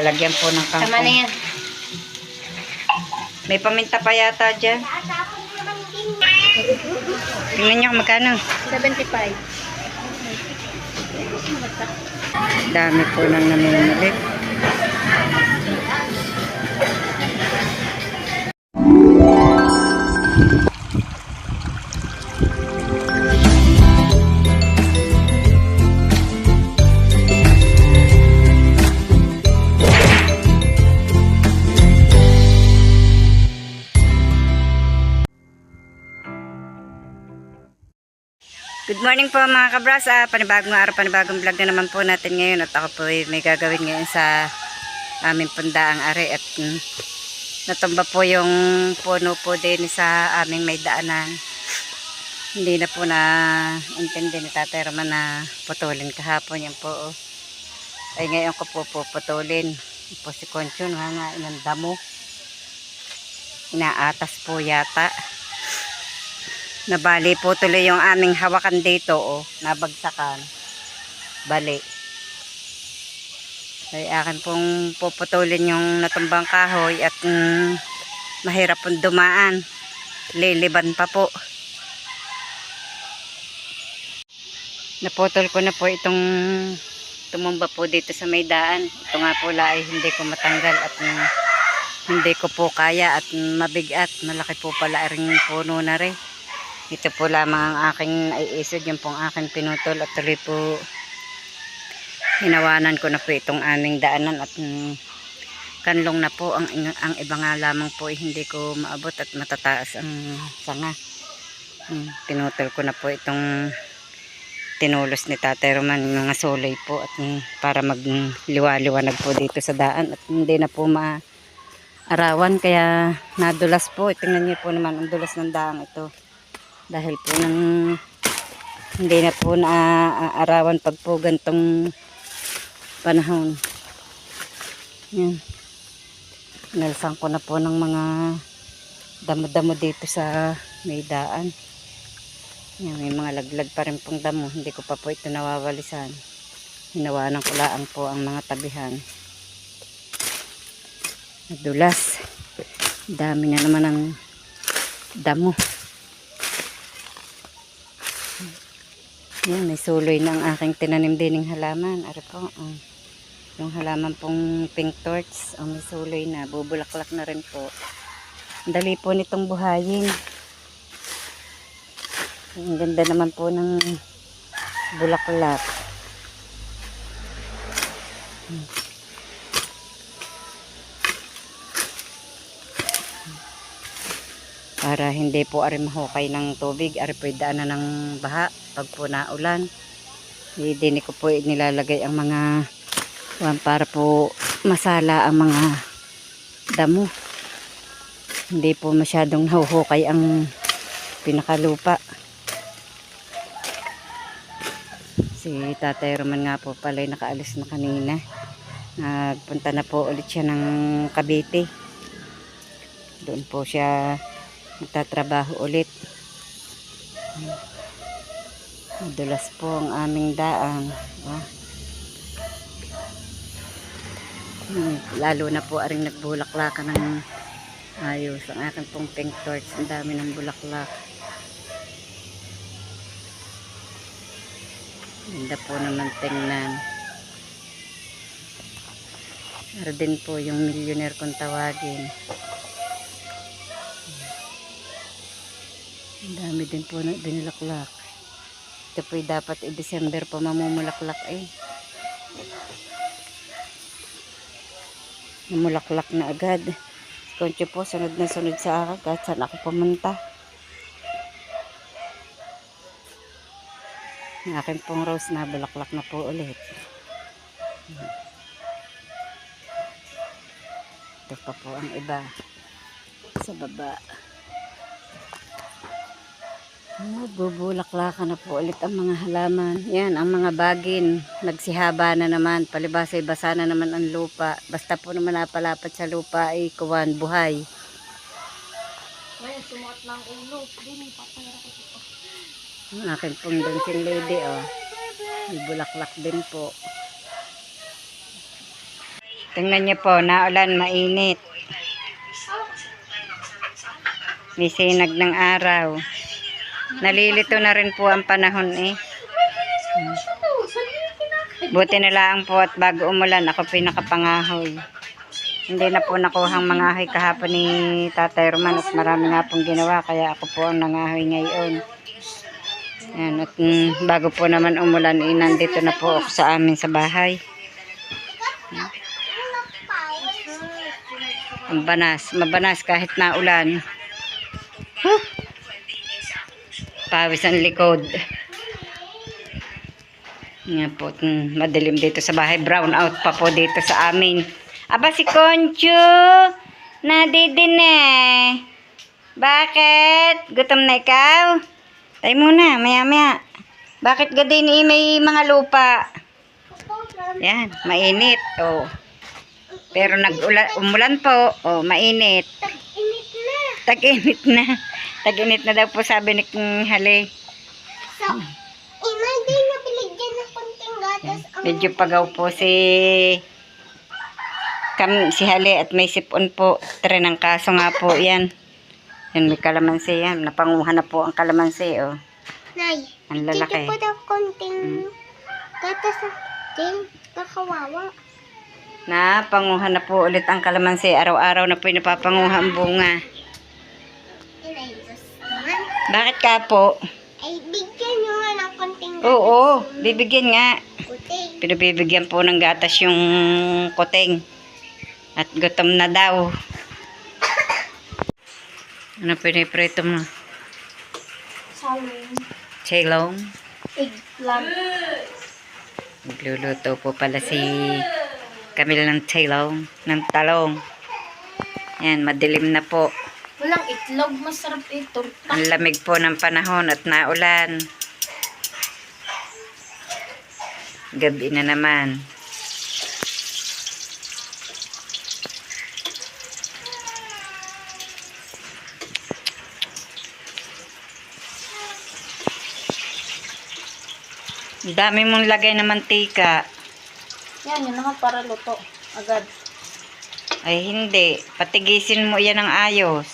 Lalagyan po ng kangkong. Tama na yan. May paminta pa yata dyan. Tingnan nyo kung magkano. 75. Dami po nang namimili. Good morning po mga kabras. Panibagong araw, panibagong vlog na naman po natin ngayon. At ako po may gagawin ngayon sa aming pundaang ari. At natumba po yung puno po din sa aming may daanan. Hindi na po na intindi ni Tatay Roman na putulin kahapon. Yan po. Ay ngayon ko po putulin. Po si Conchon nga inang damo. Inaatas po yata. Nabali po tuloy yung aming hawakan dito, nabagsakan. Bali. Ay akin pong puputulin yung natumbang kahoy at mahirap pong dumaan. Liliban pa po. Naputol ko na po itong tumumba po dito sa may daan. Ito nga po ay hindi ko matanggal at hindi ko po kaya at mabigat. Malaki po pala ring puno na rin. Ito po lamang ang aking naiisod, yung pong aking pinutol at tuloy po hinawanan ko na po itong aming daanan at kanlong na po. Ang iba nga lamang po hindi ko maabot at matataas ang sanga. Pinutol ko na po itong tinulos ni Tatay Roman, yung mga sulay po at para magliwa-liwanag po dito sa daan at hindi na po maarawan kaya nadulas po. Tingnan niyo po naman ang dulas ng daang ito. Dahil po nang hindi na po naaarawan pag po gantong panahon. Yan. Nalsan ko na po ng mga damo-damo dito sa may daan. Yan, may mga laglag pa rin pong damo. Hindi ko pa po ito nawawalisan. Hinawanan ko lang po ang mga tabihan. Nadulas. Dami na naman ang damo. Yan, may suloy na ang aking tinanim dining halaman. Ari po, yung halaman pong pink torch, may suloy na, bubulaklak na rin po. Dali po nitong buhayin. Ang ganda naman po ng bulaklak. Para hindi po ari mahukay ng tubig, ari po daanan ng baha pag po naulan. Hindi ko po nilalagay ang mga para po masala ang mga damo. Hindi po masyadong nahuhukay ang pinakalupa. Si Tatay Roman nga po pala nakaalis na kanina. Nagpunta na po ulit siya ng Cavite. Doon po siya magtatrabaho ulit. Madulas po ang aming daang. Lalo na po aring nagbulaklakan ng ayos. Ang aking pong pink torch, ang dami ng bulaklak. Ganda po naman tingnan. Pero din po yung millionaire kung tawagin. Ang dami din po na binulaklak. Ito po dapat December po mamumulaklak Mamulaklak na agad. Koncho po sunod na sunod sa akin kahit saan ako pumunta. Ang aking pong rose na bulaklak na po ulit. Ito pa po ang iba sa baba. Bubulaklakan na po ulit ang mga halaman. Yan, ang mga bagin. Nagsihaba na naman. Palibasay basa na naman ang lupa. Basta po naman napalapat sa lupa ay kuwan, buhay. Ngayon, sumuot ng ulo. Dini, patay ako ito. Ang akin pong dancing lady, may bulaklak din po. Tingnan niyo po, naulan, mainit. May sinag ng araw. Nalilito na rin po ang panahon eh. Buti na lang po at bago umulan, ako pinakapangahoy. Hindi na po nakuhang mangahoy kahapon ni Tatay Roman at marami nga pong ginawa, kaya ako po ang nangahoy ngayon. Yan, at bago po naman umulan, nandito na po ako sa amin sa bahay. Ang banas, mabanas kahit na ulan. Huh! Pawis ang likod. Nga po, madilim dito sa bahay. Brown out pa po dito sa amin. Aba si Concho, nadidin eh. Bakit? Gutom na ikaw? Tayo muna, maya maya. Bakit gadin eh, may mga lupa? Yan, mainit. Oh. Pero umulan po. Oh, mainit. Tag-init na. Tag-init na. Tag-init na daw po sabi ni Hali. So, hindi na binigyan ng konting gatas ang... Medyo pagaw po si Hali at may sipon po. Ng kaso nga po yan. Yan, may kalamansi yan. Napanguhan na po ang kalamansi. Oh. Nay, Ang lalaki. dito po daw konting gatas ang ting. Kakawawa. Napanguhan na po ulit ang kalamansi. Araw-araw na po yung napapanguha ang bunga. Inay, Diyos naman. Bakit ka po? Ay, bigyan nyo nga ng konting gatas. Oo, bibigyan nga. Kuting. Pinabibigyan po ng gatas yung kuting. At gutom na daw. Ano piniprito mo? Salong. Chelong. Eggplant. Magluluto po pala si Camille ng chelong, ng talong. Yan, madilim na po. Walang itlog. Masarap ito. Ang lamig po ng panahon at naulan. Gabi na naman. Ang dami mong lagay na mantika. Yan, yun naman para luto. Agad. Ay hindi, patigisin mo yan ng ayos.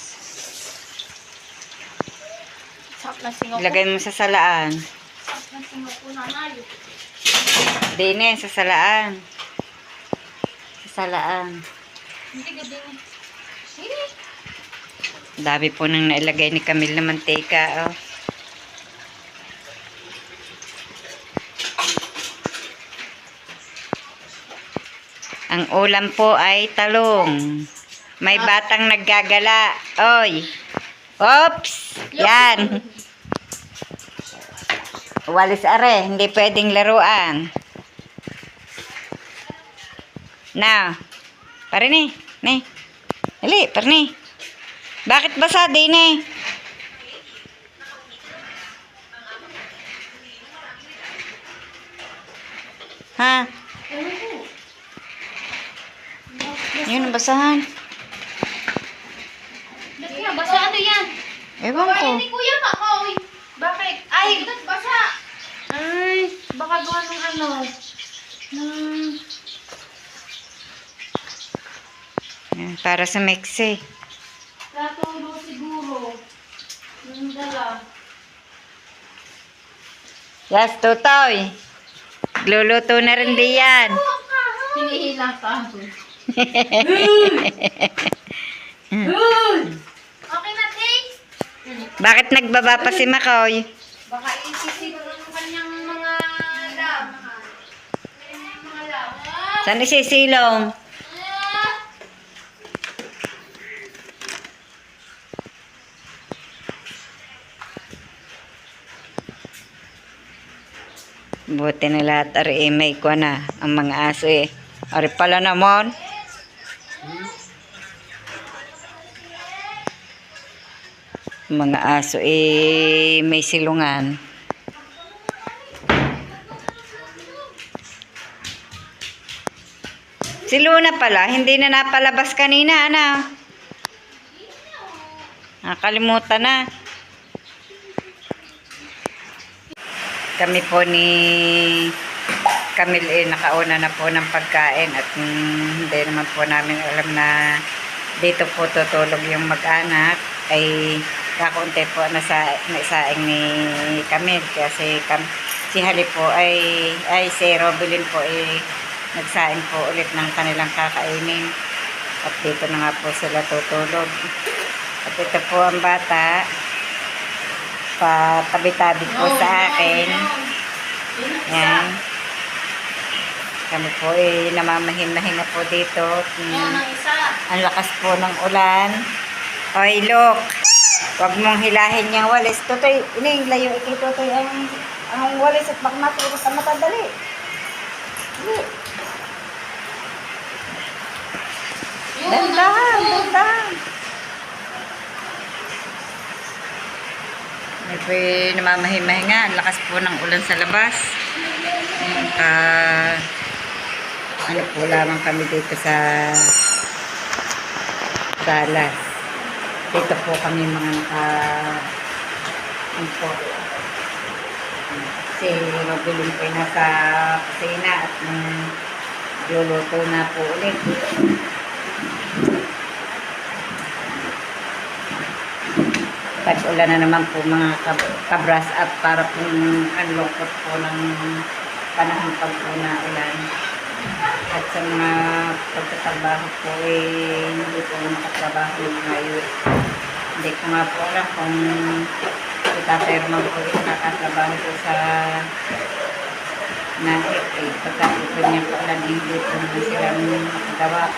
Sarap na singo ko. Ilagay mo sa salaan. Sarap na singo ko, nanay. Dine, sa salaan. Sa salaan. Hindi ka din. Hindi. Dami po nang nailagay ni Camille na mantika. Oh. Ang ulam po ay talong. May batang naggagala. Oy. Oops. Yan. Walis are. Hindi pwedeng laruan. Now. Pare ni. Ni. Dali, pare ni. Bakit basa din eh? Ha? Yun, basahan. Bakit basa ano yan? Ewan ko. Ni Kuya Makoy. Bakit? Ay, basa. Ay, baka gawa ng ano. Yan, para sa Mexe. Katulo siguro. Yung dala. Yes, Tutoy. Luluto na rin diyan. Hinihila ka. Okay na, thanks. Bakit nagbaba pa si Makoy? Baka isisigaw ng kanyang mga lam. Mga lam. Saan isisilong? Buti na lahat ari may ko na ang mga aso eh. Ari pala naman. Mga aso eh may silungan. Si Luna pala, hindi na napalabas kanina, ano? Nakalimutan na. Kami po ni Camille nakauna na po ng pagkain at hindi naman po namin alam na dito po tutulog yung mag-anak ay kakunti po naisaing ni Camille kasi si Hali po ay si Robilin po ay nagsaing po ulit ng kanilang kakainin at dito na nga po sila tutulog at ito po ang bata patabi-tabi po sa akin. Yan. Kami po namamahin-mahinga po dito. Ang lakas po ng ulan. Oy, look. Huwag mong hilahin yung walis. Tutoy, layo ito, Tutoy, ang walis at baka matulog sa mata. Dali. Dandahan. May po namamahin-mahinga. Ang lakas po ng ulan sa labas. Ano po lamang kami dito sa sala. Dito po kami mga po. Si Robilin po nasa kusina at luluto na po ulit. Tag-ulan na naman po mga kabras up para po unlokot po ng panahon pag po na ulan. At sa mga pagtatrabaho po hindi po makatrabaho ngayon. Hindi ko nga po alam kung si Tatay Roman po nakakatrabaho po sa naik. Pagkatuto niya po alam hindi po naman silang makagawa.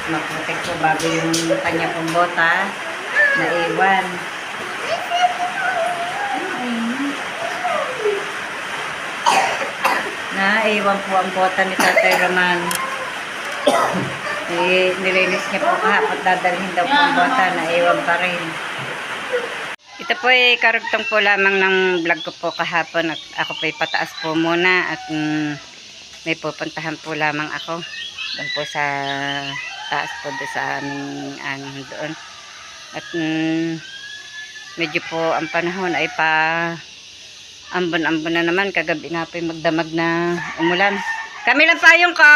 Maprotek po bago yung kanya pong bota na iwan. Naiwan po ang bota ni Tatay Roman. Nilinis niya po kahapon, dadalhin daw po ang bota, naiwan pa rin. Ito po ay karugtong po lamang ng vlog ko po kahapon at ako po ay pataas po muna at may pupuntahan po lamang ako doon po sa taas po doon sa aming doon. At medyo po ang panahon ay ambon-ambon na naman. Kagabi nga po magdamag na umulan. Kami lang payong ko.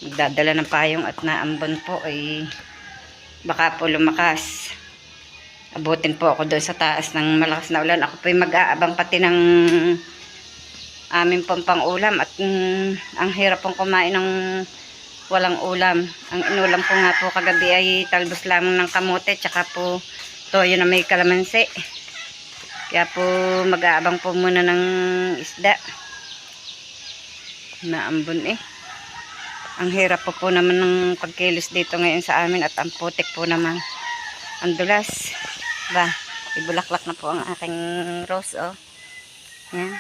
Magdadala ng payong at naambon po ay baka po lumakas. Abutin po ako doon sa taas ng malakas na ulan. Ako po ay mag-aabang pati ng aming pang-ulam at ang hirap pong kumain ng walang ulam. Ang inulam po nga po kagabi ay talbos lamang ng kamote tsaka po toyo na may kalamansi. Kaya po mag-aabang po muna ng isda. Naambon Ang hirap po naman ng pagkilos dito ngayon sa amin at ang putik po naman. Ang dulas. Ba, ibulaklak na po ang aking rose Yan.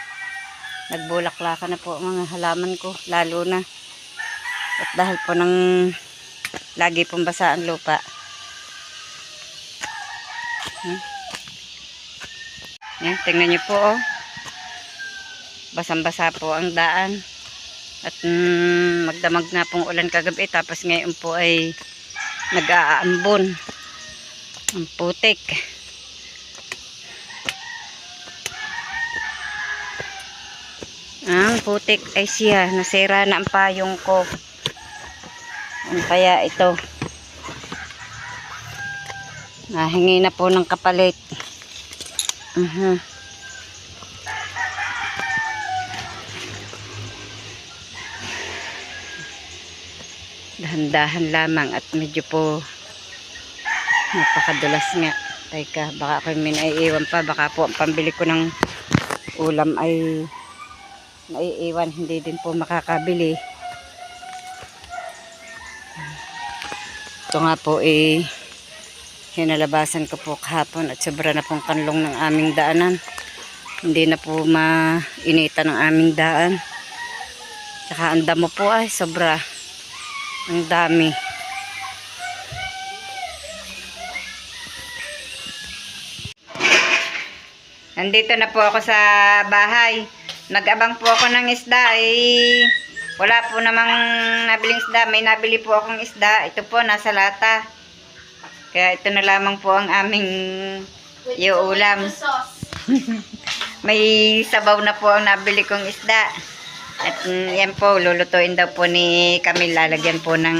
Nagbulaklakan na po ang mga halaman ko. Lalo na. At dahil po ng lagi pong basa ang lupa. Yan, tingnan nyo po basang-basa po ang daan. At magdamag na pong ulan kagabi. Tapos ngayon po ay nag-aambon. Ang putik. Ang putik ay siya. Nasira na ang payong ko. Ano kaya ito? Nahingi na po ng kapalit. Dahan-dahan lamang at medyo po napakadulas nga. Teka, baka ako may naiiwan pa. Baka po ang pambili ko ng ulam ay naiiwan. Hindi din po makakabili. Ito nga po hinalabasan ko po kahapon at sobra na pong kanlong ng aming daanan. Hindi na po mainitan ng aming daan. Tsaka ang damo po ay sobra. Ang dami. Nandito na po ako sa bahay. Nag-abang po ako ng isda wala po namang nabiling isda. May nabili po akong isda. Ito po nasa lata. Kaya ito na lamang po ang aming iuulam. May sabaw na po ang nabili kong isda. At yan po, lulutuin daw po ni Camille. Lalagyan po ng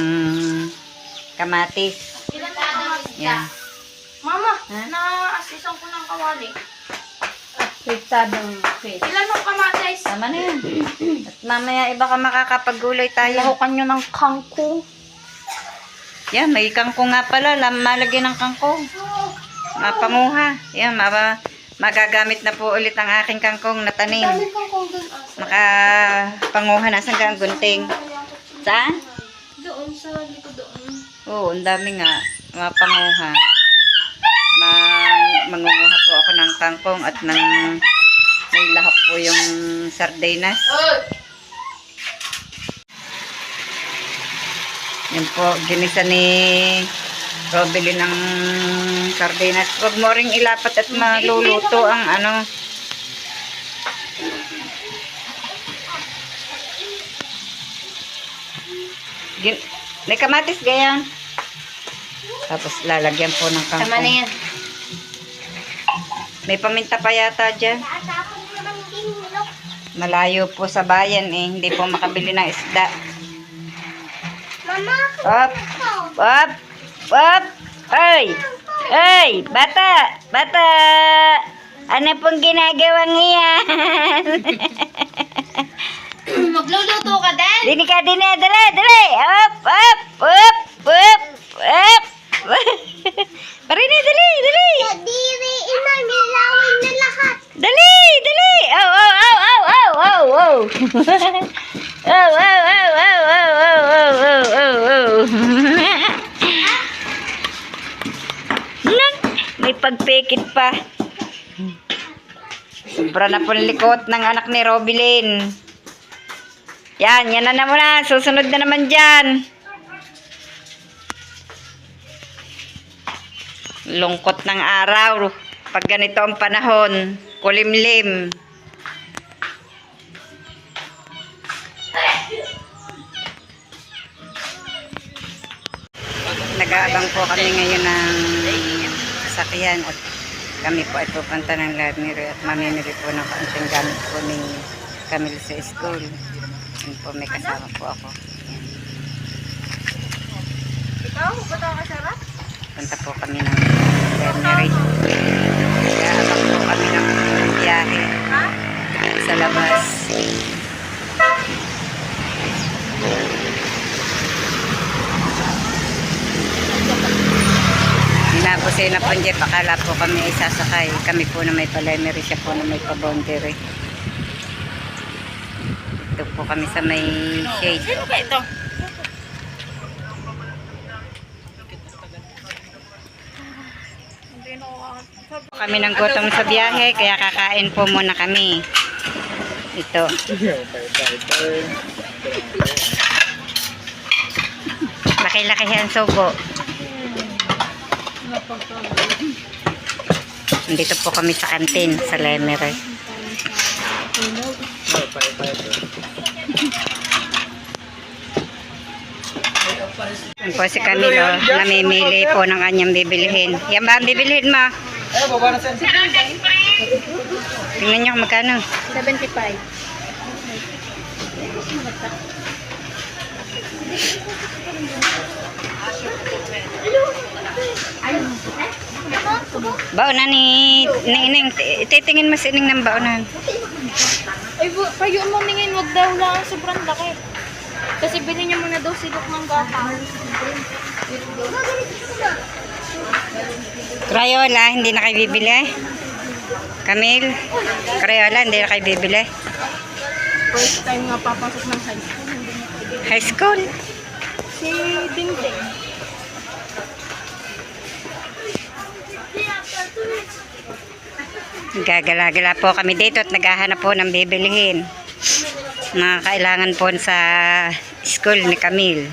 kamatis. Ilan na kamatis ka? Yan. Mama, Ha? na-assistan ko ng kawali. Fritadong fish. Ilan ang kamatis? Tama na yan. At mamaya iba ka makakapagulay tayo. Lahukan nyo ng kangkong. Yan, may kangkong nga pala. Malagyan ng kangkong. Mapanguha. Yan, magagamit na po ulit ang aking kangkong na tanim. Dami kangkong dun. Makapanguha na sa gunting. Saan? Doon sa likod doon. Oo, ang dami nga. Mapanguha. Mangunguha po ako ng kangkong at ng may lahok po yung sardinas. Yan po, ginisa ni Robely ng sardinas. Huwag mo ring ilapat at maluluto ang ano. May kamatis gayan. Tapos lalagyan po ng kangkong. Tama na yan. May paminta pa yata dyan. Malayo po sa bayan eh. Hindi po makabili ng isda. Mama, Up! Up! Up! Ay! Ay! Bata! Bata! Ano pong ginagawang iyan? magluluto ka din? Dini ka, dini! Dali! Dali! Up! Up! Up! Up! Up! Parini! Dali! Dali! Kadiri, ina, nilawin na lahat. Dali! Dali! Oh! Oh! Oh! Oh! Oh! Oh! Oh! Oh! Oh! Oh! Oh! Oh! Oh! Oh! Oh! Oh! Nang, may pagpikit pa. Sobra na po likot ng anak ni Robilyn. Yan na muna. Susunod na naman dyan. Lungkot ng araw. Pag ganito ang panahon, kulimlim. Nag-aabang po kami ngayon ng sasakyan at kami po ay pupunta ng Ladmiro at mamimili po ng kaunting gamit po ni Camille sa school. Yan po, may kasama po ako. Yan. Ikaw, ba't ako kasarap? Punta po kami ng Ladmiro. Nag-aabang po kami ng biyahe Ha? sa labas. Hinapos na po dyan, pakala po kami ay sasakay. Kami po na may Ladmiro, siya po na may pa-boundary. Ito po kami sa may shade. Sino ka ito? Kami ng gutom sa biyahe, kaya kakain po muna kami. Ito. Laki-laki ang sugo. Nandito po kami sa kantin sa Ladmiro. Yan po si Camilo, namimili po ng kanyang bibilihin. Yan ba ang bibilihin mo? Tingnan nyo kung magkano. 75. Baonan ni Ining. Titingin mo si Ining ng baonan. Ay, payuan mo ningin, wag daw lang sobrang laki. Kasi bilhin niya muna daw silok ng gata. Crayola, hindi na kayo bibili. Camille, Crayola, hindi na kayo bibili. First time nga papasok ng high school. High school. Si Dingding. Gagala-gala po kami dito at naghahanap po ng bibilihin. Mga kailangan po sa school ni Camille.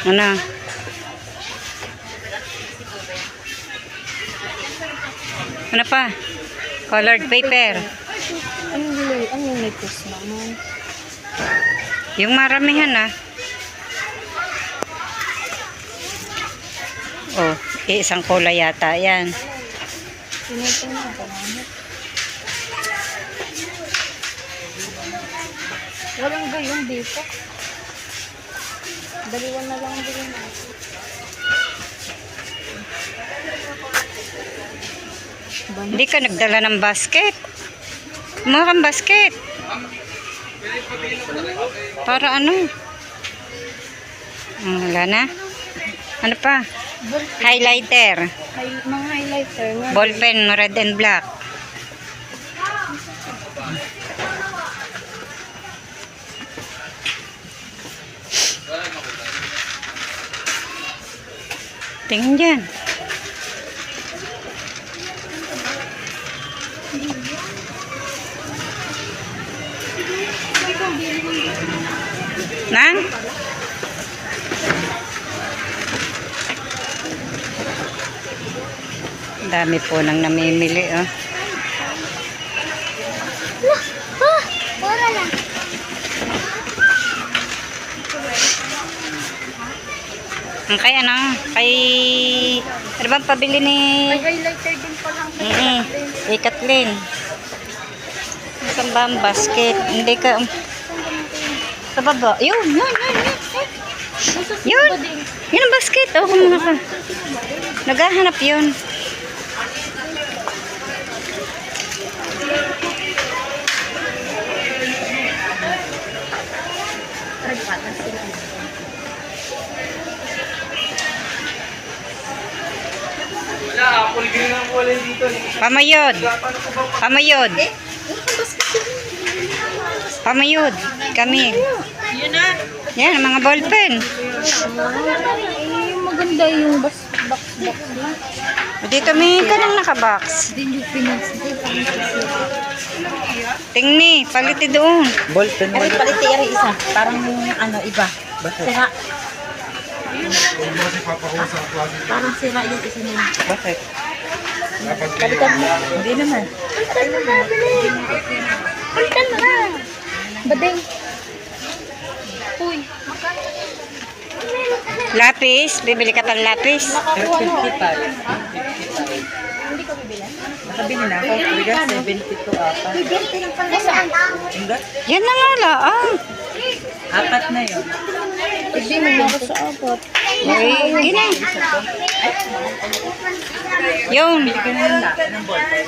Ano? Ano pa? Colored paper. Ang latest naman. Yung maramihan ah. Oh, isang kulay yata yan. Tinitingnan ko naman. Walang gayong dito. Daliwan na lang din natin. Hindi ka nagdala ng basket. Kumuha kang basket. Para ano? Wala na. Ano pa? Highlighter. Mga highlighter. Ballpen, red and black. Tingin dyan. Nang? Dami po nang namimili, oh. Para lang. Ang kay ano? Ano bang pabili ni... May highlighter din pa lang. Kay Kathleen. Saan ba ang basket? Hindi ka... Sa baba. Yun. Yun ang basket. Oh, kumuha ka. Naghahanap yun. Pamayod. Kami. Yan, mga ballpen. Yung maganda yung box na. Dito may kanang nakabox. Din yung pinas. Tingni, paliti doon. Ballpen mo. Paliti yung isa. Parang ano, iba. Sira. Parang sira yung isa nila. Bakit? Balikan mo. Hindi naman. Balikan mo na. Bading. Uy. Lapis, bibili ka pang lapis. Nakakuha mo. 55. Hindi ko bibilan. Nakabili na ako. Riga 72 apat. Bibili lang pala saan. Hanggat Yan na nga lang. apat na yun. Hindi mo ako sa abot. Gina. Yun. Bili ka na ng ballpen.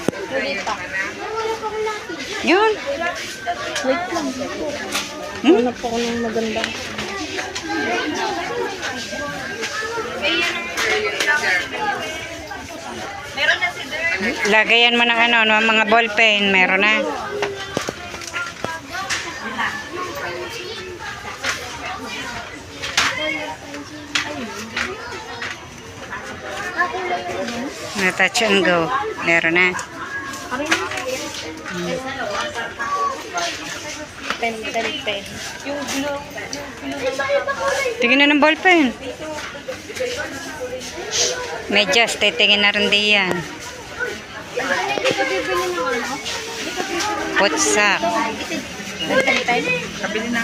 Yun. Wait lang. Hanap ako ng maganda. Lagayan mo ng ano, ng mga ballpen. Meron na. Na touch and go. Meron na. Pen. Yung blue. Tingin na ng ballpen. Medyas, titingin na rin di yan. Putsak. Kabili na.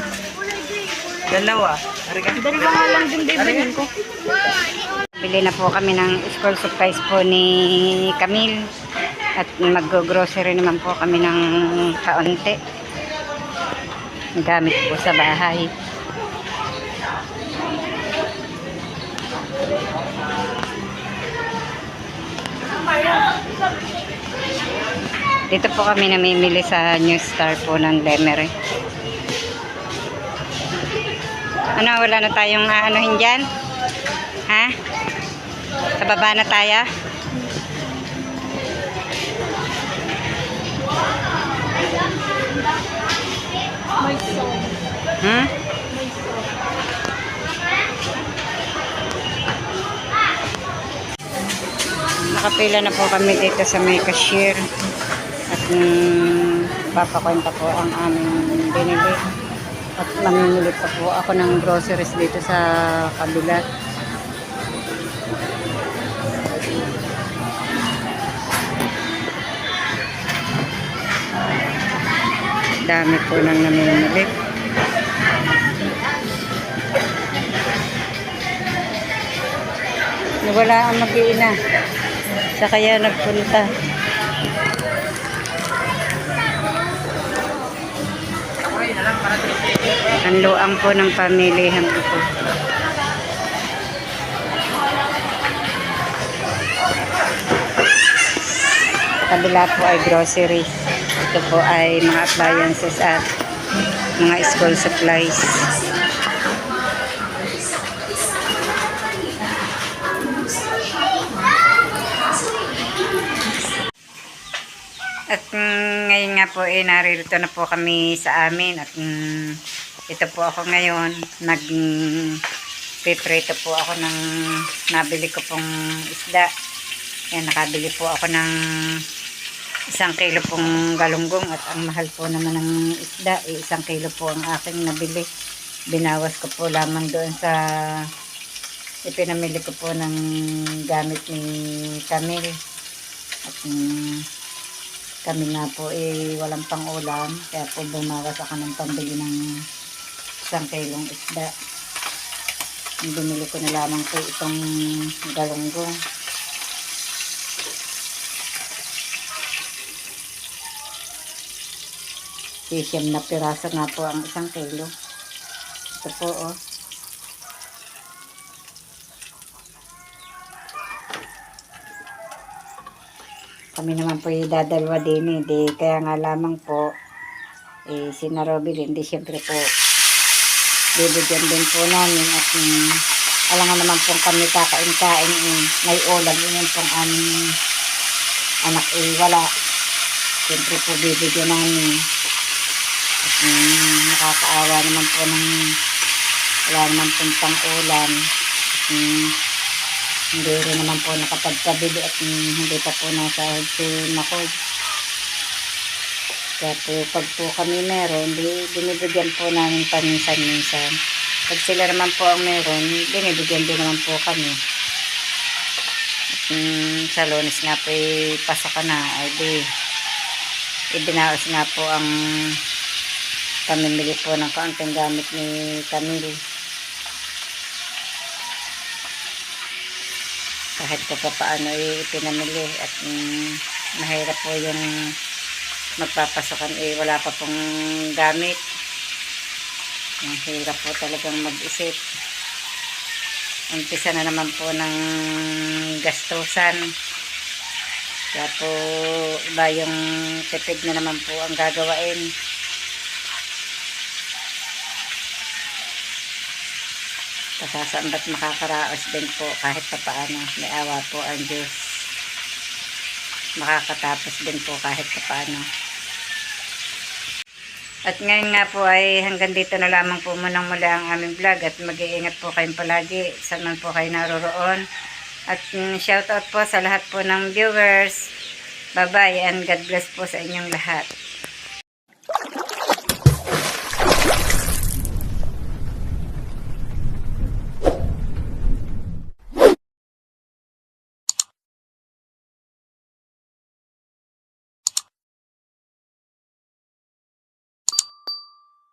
Dalawa. Riga. Dalawa nga lang din bibilin ko. Bili na po kami ng school supplies po ni Camille. At mag-grocery naman po kami ng kaunti. Gamit po sa bahay. Dito po kami namimili sa New Star po ng Lemery. Ano, wala na tayong aanuhin dyan? Ha? Sa baba na tayo? May song. Hmm? Nakapila na po kami dito sa may cashier. At papakwenta po ang aming binili. At mamimili pa po ako ng groceries dito sa kabila. Dami po nang namimili. Wala ang mag-iina. Sa kaya nagpunta. Ang luang po ng pamilihan ko po. Sa kabila po ay grocery. Ito po ay mga appliances at mga school supplies. At ngayon nga po naririto na po kami sa amin at ito po ako ngayon piprito po ako ng nabili ko pong isda. Yan, nakabili po ako ng 1 kilo pong galunggong at ang mahal po naman ng isda 1 kilo po ang aking nabili. Binawas ko po lamang doon sa ipinamili ko po ng gamit ni Camille at kami nga po walang pang ulam kaya po bumawas ako ng pambili ng 1 kilong isda. Binili ko na lamang po itong galunggong. Siyam na piraso nga po ang 1 kilo. Ito po oh. Kami naman po dadalwa din kaya nga lamang po si Narobil hindi siyempre po bibigyan din po namin at alam nga naman po kami kakain-kain may ulam yun pong aming anak wala siyempre po bibigyan namin at nakakaawa naman po ng wala naman pong pang ulam at hindi rin naman po nakapagpabili at hindi pa po nasa si Makoy. Kaya po pag po kami meron, binibigyan po namin paminsan-minsan. Pag sila naman po ang meron, binibigyan din naman po kami. At sa Lunes nga po pasok na, ay ibinaos nga po ang pamimili po ng kaunting gamit ni Camille. Kahit po paano ipinamili at mahirap po yung magpapasokan wala pa pong gamit. Mahirap po talagang mag-isip. Umpisa na naman po ng gastusan. Kaya po iba yung tipid na naman po ang gagawain. Saan ba't makakaraos din po kahit pa paano. May awa po ang Diyos. Makakatapos din po kahit pa paano. At ngayon nga po ay hanggang dito na lamang po munang muli ang aming vlog. At mag-iingat po kayong palagi. Saan man po kayo naroroon. At shoutout po sa lahat po ng viewers. Bye-bye and God bless po sa inyong lahat.